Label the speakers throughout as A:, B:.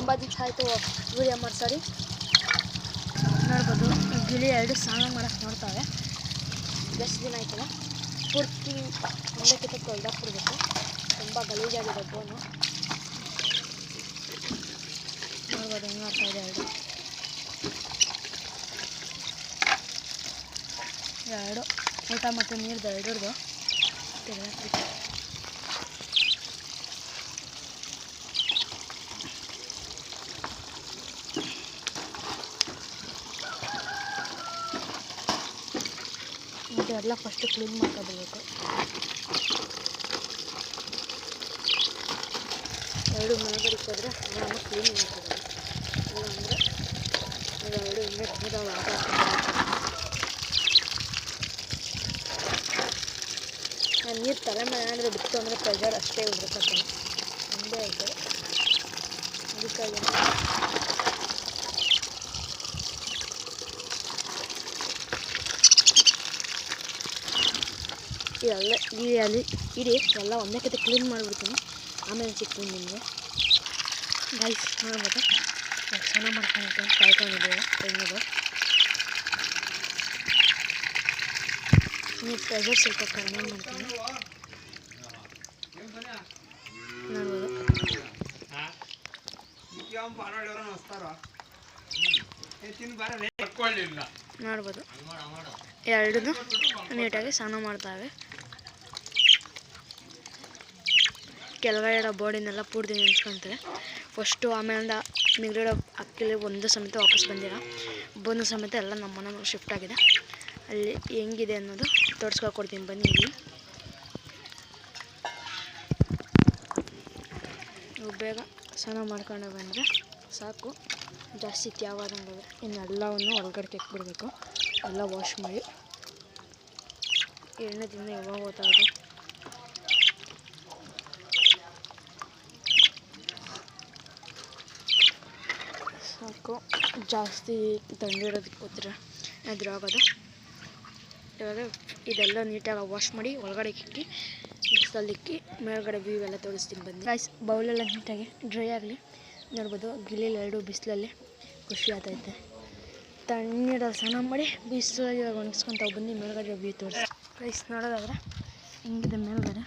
A: ತುಂಬ ದಿವಸ ಆಯಿತು ವೀಡಿಯೋ ಮಾಡಿ ಸಾರಿ ನೋಡ್ಬೋದು ಗಿಳಿ ಎರಡು ಸ್ನಾನ ಮಾಡೋಕ್ಕೆ ನೋಡ್ತಾವೆ ಎಷ್ಟು ದಿನ ಆಯ್ತಲ್ಲ ಪೂರ್ತಿ ಮುಂದಕ್ಕಿಂತ ತೊಳೆದಾಕ್ಬಿಡ್ಬೇಕು ತುಂಬ ಗಲೀಜಾಗಿದೆ ಬೋನು ನೋಡ್ಬೋದು ಹೆಂಗೆ ಆಗ್ತಾ ಇದೆ ಎರಡು ಊಟ ಮತ್ತು ನೀರ್ದು ಎರಡರದು ತೆಗೆದಾಕ್ಬಿಟ್ಟು ಮತ್ತು ಎಲ್ಲ ಫಸ್ಟು ಕ್ಲೀನ್ ಮಾಡ್ಕೊಬೇಕು ಎರಡು ಮೇಲ್ಗಡಿಕ್ಕಾದ್ರೆ ನಾನು ಕ್ಲೀನ್ ಮಾಡ್ಕೋಬೇಕು ಇಲ್ಲ ಅಂದರೆ ಎರಡು ಹಿಂಗೆ ನೀರಾಗಿ ನಾನು ನೀರು ತಲೆ ಮೇಲೆ ಏನಾದರೂ ಬಿತ್ತು ಅಂದರೆ ಪ್ರೆಷರ್ ಅಷ್ಟೇ ಉಳ್ಬೇಕಂತ ಒಂದೇ ಆಯಿತು ಅದಕ್ಕಾಗಿ ಇದೆಲ್ಲ ಇಡೀ ಎಲ್ಲ ಒಂದೇ ಕತೆ ಕ್ಲೀನ್ ಮಾಡಿಬಿಡ್ತೀನಿ ಆಮೇಲೆ ಸಿಗ್ತೀನಿ ನಿಮಗೆ ಗೈಸ್ ನೋಡ್ಬೋದು ಸ್ನಾನ ಮಾಡ್ಕೊಂಡು ಕಾಯ್ಕೊಂಡಿದ್ದೀವಿ ತೆಂಗದು ನೀವು ಪ್ರೆಷರ್ ಸ್ವಲ್ಪ ಕಡಿಮೆ ಮಾಡ್ತೀನಿ ನೋಡ್ಬೋದು ನೋಡ್ಬೋದು ಎರಡೂ ನೀಟಾಗಿ ಸ್ನಾನ ಮಾಡ್ತಾವೆ ಕೆಳಗಡೆ ಇಡೋ ಬೋರ್ಡಿನೆಲ್ಲ ಪೂರ್ತಿ ನೆನೆಸ್ಕೊಂತಾರೆ ಫಸ್ಟು ಆಮೇಲೆ ಮಿಗಿಲಿಡೋ ಅಕ್ಕಿಲಿ ಒಂದು ಸಮೇತ ವಾಪಸ್ ಬಂದಿಲ್ಲ ಬಂದು ಸಮೇತ ಎಲ್ಲ ನಮ್ಮ ಮನೆಗೆ ಶಿಫ್ಟ್ ಆಗಿದೆ ಅಲ್ಲಿ ಹೆಂಗಿದೆ ಅನ್ನೋದು ತೋರಿಸ್ಕೊಡ್ತೀನಿ ಬನ್ನಿ ಇಲ್ಲಿ ಬೇಗ ಸ್ನಾನ ಮಾಡ್ಕೊಂಡು ಬಂದರೆ ಸಾಕು ಜಾಸ್ತಿ ತ್ಯಾವಾದಂಗೆ ಇನ್ನೆಲ್ಲವನ್ನು ಒಳಗಡೆ ಕೆಕ್ಬಿಡ್ಬೇಕು ಎಲ್ಲ ವಾಶ್ ಮಾಡಿ ಎಣ್ಣೆ ತಿಂದು ಯಾವಾಗ ಗೊತ್ತಾಗೋದು ಸಾಕು ಜಾಸ್ತಿ ತಂಡಿರೋದಕ್ಕೆ ಕೂತ್ರೆ ಎದುರು ಆಗೋದು ಇವಾಗ ಇದೆಲ್ಲ ನೀಟಾಗಿ ವಾಶ್ ಮಾಡಿ ಒಳಗಡೆ ಇಕ್ಕಿ ಬಿಸಿಲಿಕ್ಕಿ ಮೇಲ್ಗಡೆ ವ್ಯೂ ಎಲ್ಲ ತೋರಿಸ್ತೀನಿ ಬಂದು ರೈಸ್ ಬೌಲೆಲ್ಲ ನೀಟಾಗಿ ಡ್ರೈ ಆಗಲಿ ನೋಡ್ಬೋದು ಗಿಳಿಲಿ ಎರಡು ಬಿಸಿಲಲ್ಲಿ ಖುಷಿ ಆಗ್ತೈತೆ ತಣ್ಣೀರಲ್ಲಿ ಸ್ನಾನ ಮಾಡಿ ಬಿಸಿಲಾಗಿ ಒಣಗಿಸ್ಕೊತಾವೆ ಬನ್ನಿ ಮೇಲ್ಗಡೆ ವ್ಯೂ ತೋರಿಸಿ ರೈಸ್ ನೋಡೋದಾದ್ರೆ ಹಿಂಗಿದೆ ಮೇಲ್ಗಡೆ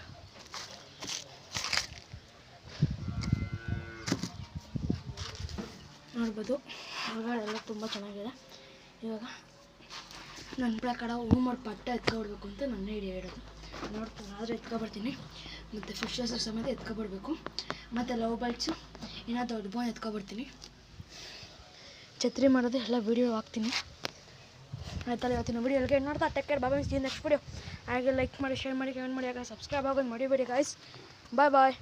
A: ನೋಡ್ಬೋದು ಒಳಗಡೆ ಎಲ್ಲ ತುಂಬ ಚೆನ್ನಾಗಿದೆ ಇವಾಗ ನನ್ನ ಪ್ರಕಾರ ಹೂ ಮಾಡಿ ಪಟ್ಟ ಎತ್ಕೊಬಿಡ್ಬೇಕು ಅಂತ ನನ್ನ ಐಡಿಯಾ ಹೇಳೋದು ನೋಡ್ತೀನಿ ಆದರೆ ಎತ್ಕೊಬರ್ತೀನಿ ಮತ್ತು ಫಿಶಸ್ ಸಮೇತ ಎತ್ಕೊಬಿಡ್ಬೇಕು ಮತ್ತು ಲವ್ ಬರ್ಡ್ಸು ಇನ್ನೂ ದೊಡ್ಡ ಬೋನ್ ಎತ್ಕೊಬರ್ತೀನಿ ಛತ್ರಿ ಮಾಡೋದು ಎಲ್ಲ ವೀಡಿಯೋ ಹಾಕ್ತೀನಿ ಆಯ್ತಲ್ಲ ಇವತ್ತಿನ ವೀಡಿಯೋ ಎಲ್ಲಿಗೆ ನೋಡ್ತಾ take care bye next video ಹಾಗೆ ಲೈಕ್ ಮಾಡಿ ಶೇರ್ ಮಾಡಿ ಕಮೆಂಟ್ ಮಾಡಿ ಯಾಕೆ ಸಬ್ಸ್ಕ್ರೈಬ್ ಆಗೋದು ಮರಿಬೇಡಿ ಗಾಯ್ಸ್ ಬಾಯ್